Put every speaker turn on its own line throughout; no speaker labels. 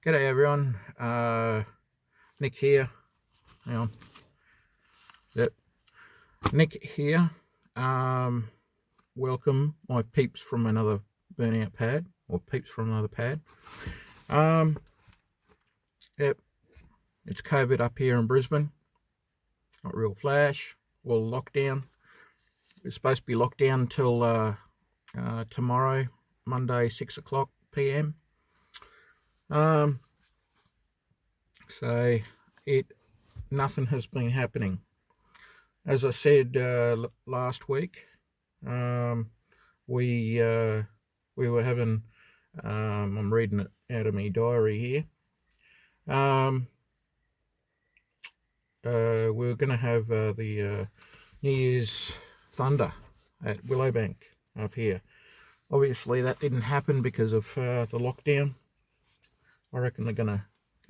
G'day everyone, Nick here. Hang on. Yep, Nick here. Welcome my peeps from another burnout pad, or peeps from another pad. Yep, it's COVID up here in Brisbane. Not real flash. Well, lockdown. It's supposed to be locked down until tomorrow, Monday, 6 o'clock PM. So nothing has been happening. As I said last week, we were having, I'm reading it out of my diary here. We were going to have the New Year's Thunder at Willowbank up here. Obviously that didn't happen because of the lockdown. I reckon they're going to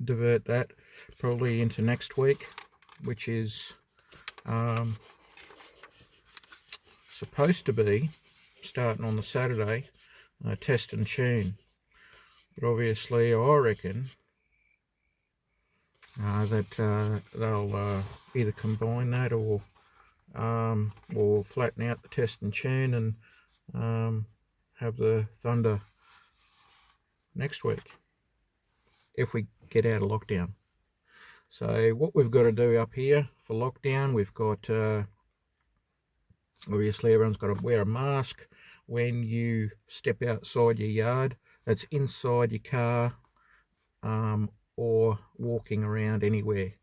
divert that probably into next week, which is supposed to be starting on the Saturday, test and tune. But obviously I reckon that they'll either combine that or flatten out the test and tune and have the Thunder next week if we get out of lockdown. So what we've got to do up here for lockdown, we've got obviously everyone's got to wear a mask when you step outside your yard. That's inside your car or walking around anywhere.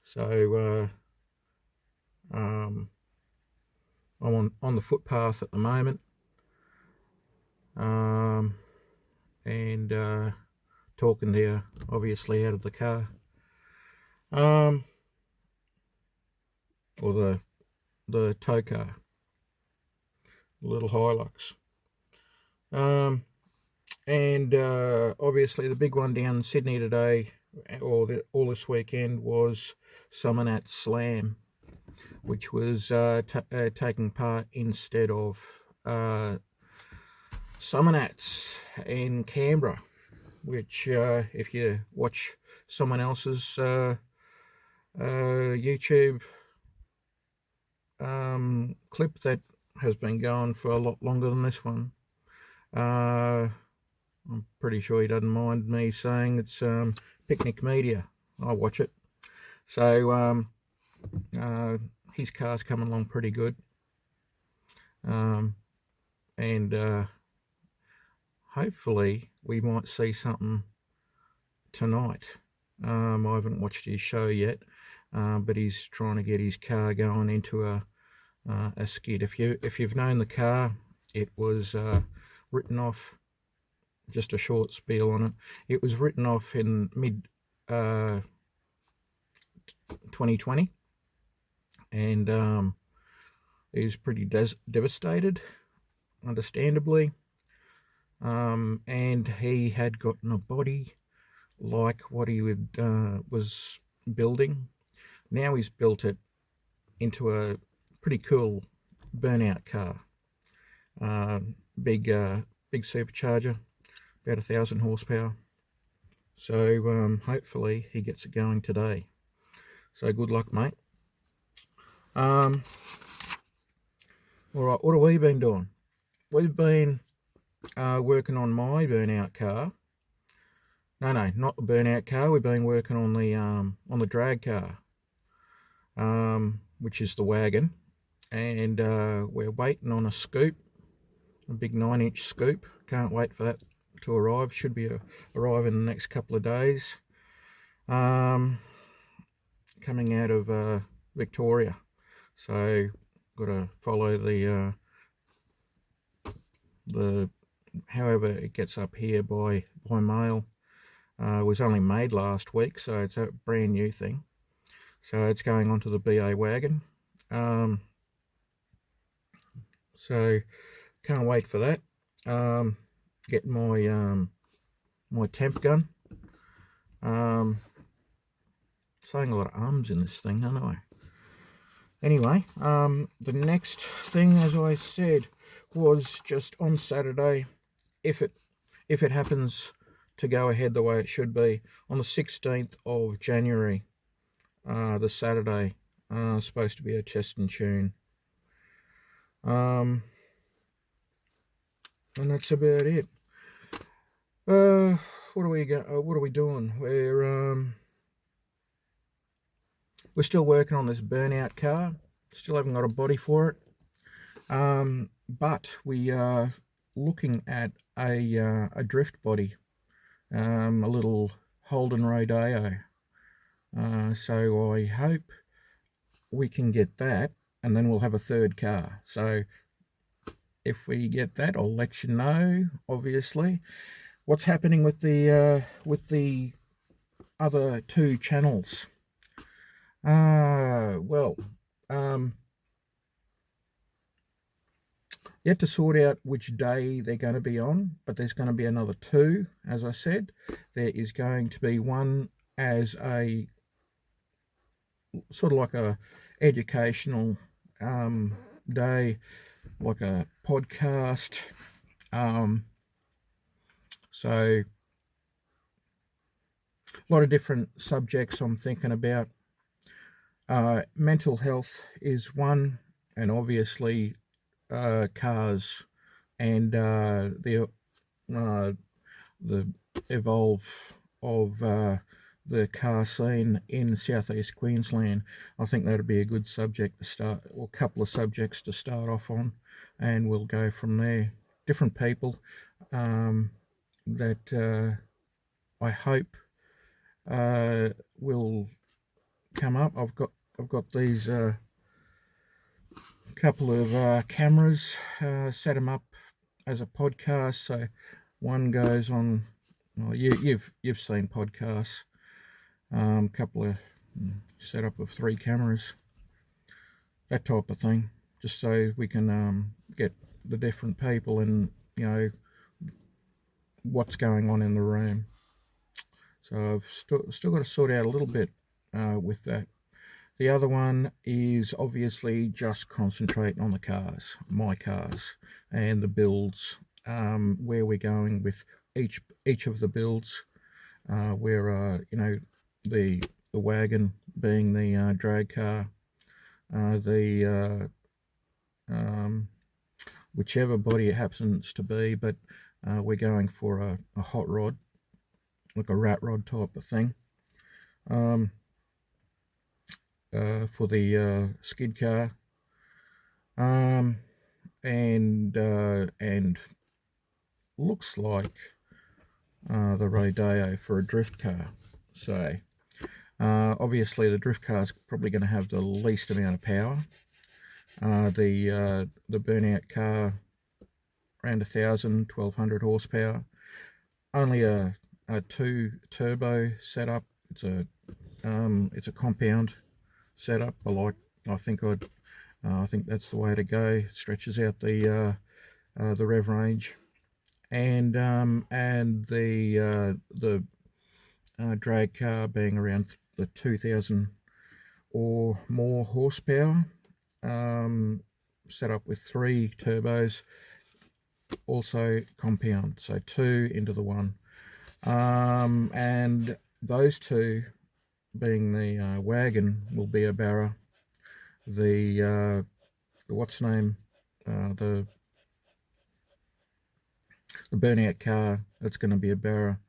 So I'm on the footpath at the moment, and talking to you obviously out of the car, or the tow car, the little Hilux. And obviously the big one down in Sydney today, or all this weekend, was Summonat Slam, which was taking part instead of Summonats in Canberra, which if you watch someone else's YouTube clip that has been going for a lot longer than this one, I'm pretty sure he doesn't mind me saying it's Picnic Media. I watch it. So his car's coming along pretty good, and hopefully we might see something tonight. I haven't watched his show yet, but he's trying to get his car going into a skid. If you've known the car, it was written off. Just a short spiel on it. It was written off in mid 2020, and he was pretty devastated, understandably. And he had gotten a body like what he was building. Now he's built it into a pretty cool burnout car. Big supercharger, about 1,000 horsepower. So hopefully he gets it going today. So good luck, mate. All right, what have we been doing? We've been working on my burnout car. No, not the burnout car. We've been working on the drag car, which is the wagon, and we're waiting on a scoop, a big 9-inch scoop. Can't wait for that to arrive. Should be arrive in the next couple of days. Coming out of Victoria, so got to follow the however it gets up here by mail. It was only made last week, so it's a brand new thing. So it's going onto the BA wagon. So can't wait for that. Get my my temp gun. Saying a lot of ums in this thing, aren't I? Anyway, the next thing, as I said, was just on Saturday, if it happens to go ahead the way it should be. On the 16th of January, the Saturday, supposed to be a test and tune. And that's about it. What are we doing? We're still working on this burnout car. Still haven't got a body for it. But we are looking at a drift body, a little Holden Rodeo. So I hope we can get that, and then we'll have a third car. So if we get that, I'll let you know, obviously. What's happening with the other two channels? Yet to sort out which day they're going to be on, but there's going to be another two, as I said. There is going to be one as a sort of like a educational day, like a podcast. So a lot of different subjects I'm thinking about. Mental health is one, and obviously cars and the evolve of the car scene in southeast Queensland. I think that'd be a good subject to start, or a couple of subjects to start off on, and we'll go from there. Different people that I hope will come up. I've got these couple of cameras, set them up as a podcast. So one goes on. Well, you've seen podcasts. Couple of setup of 3 cameras, that type of thing, just so we can get the different people and what's going on in the room. So I've still got to sort out a little bit with that. The other one is obviously just concentrating on the cars, my cars, and the builds, where we're going with each of the builds, where the wagon being the drag car, whichever body it happens to be, but we're going for a hot rod, like a rat rod type of thing, for the skid car, and looks like the Rodeo for a drift car. So obviously the drift car is probably going to have the least amount of power. The burnout car around 1,200 horsepower. Only a 2 turbo setup. It's a compound setup. I think that's the way to go. It stretches out the rev range, and the drag car being around the 2,000 or more horsepower, set up with 3 turbos, also compound, so 2 into the 1, and those 2 being the wagon will be a Barra, the what's name, the burnout car, that's going to be a Barra.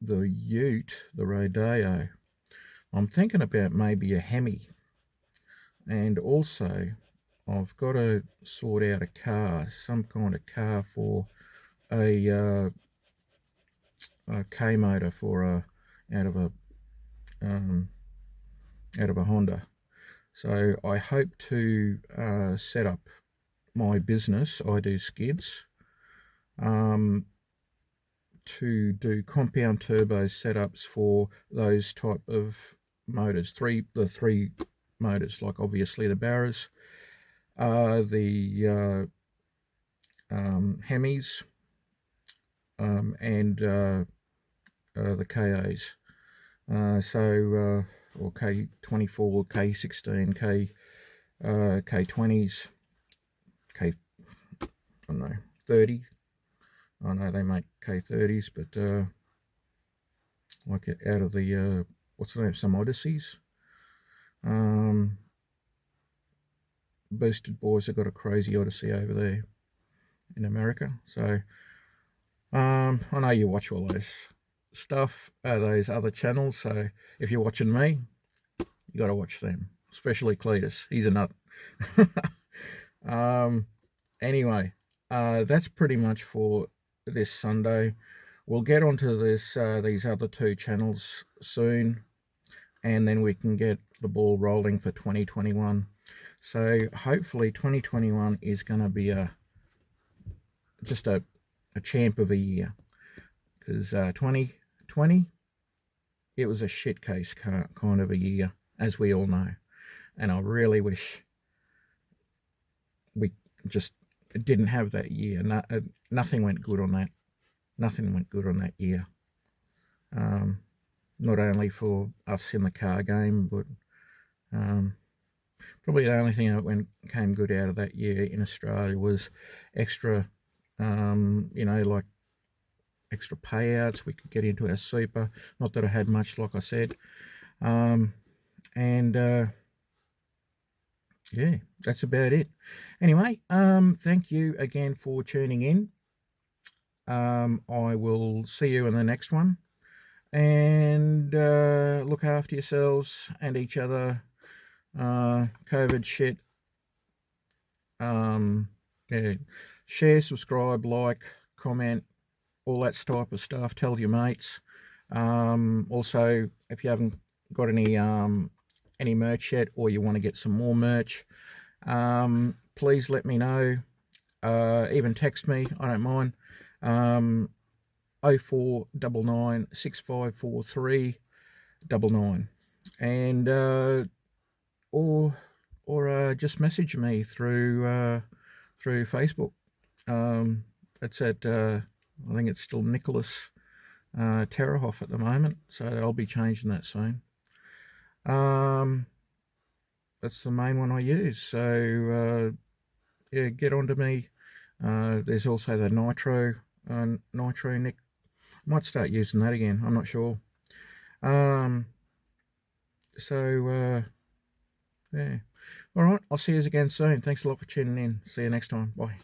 The ute, the Rodeo, I'm thinking about maybe a Hemi, and also I've got to sort out a car, some kind of car for a K motor for out of a Honda. So I hope to set up my business. I do skids, to do compound turbo setups for those type of motors. The three motors, like obviously the Barras, the Hemis, and the KAs. Or K24, K16, K20s, K, I don't know, 30. I know they make K30s, but like out of the what's the name? Some Odysseys. Boosted Boys have got a crazy Odyssey over there in America. So I know you watch all those stuff, those other channels. So if you're watching me, you got to watch them, especially Cletus. He's a nut. Anyway, that's pretty much for this Sunday. We'll get onto these other two channels soon, and then we can get the ball rolling for 2021. So hopefully 2021 is going to be just a champ of a year, because 2020, it was a shit case kind of a year, as we all know. And I really wish we just didn't have that year. Nothing went good on that. Nothing went good on that year. Not only for us in the car game, but probably the only thing that came good out of that year in Australia was extra, like extra payouts. We could get into our super. Not that I had much, like I said. Yeah, that's about it. Anyway, thank you again for tuning in. I will see you in the next one. And look after yourselves and each other. COVID shit. Yeah. Share, subscribe, like, comment, all that type of stuff. Tell your mates. Also, if you haven't got any merch yet, or you want to get some more merch, please let me know. Even text me, I don't mind. 0499 6543 99, and or just message me through Facebook. It's at I think it's still Nicholas Terrahoff at the moment, so I'll be changing that soon. That's the main one I use. So yeah, get onto me. There's also the Nitro Nick. I might start using that again. I'm not sure. So yeah. All right. I'll see you again soon. Thanks a lot for tuning in. See you next time. Bye.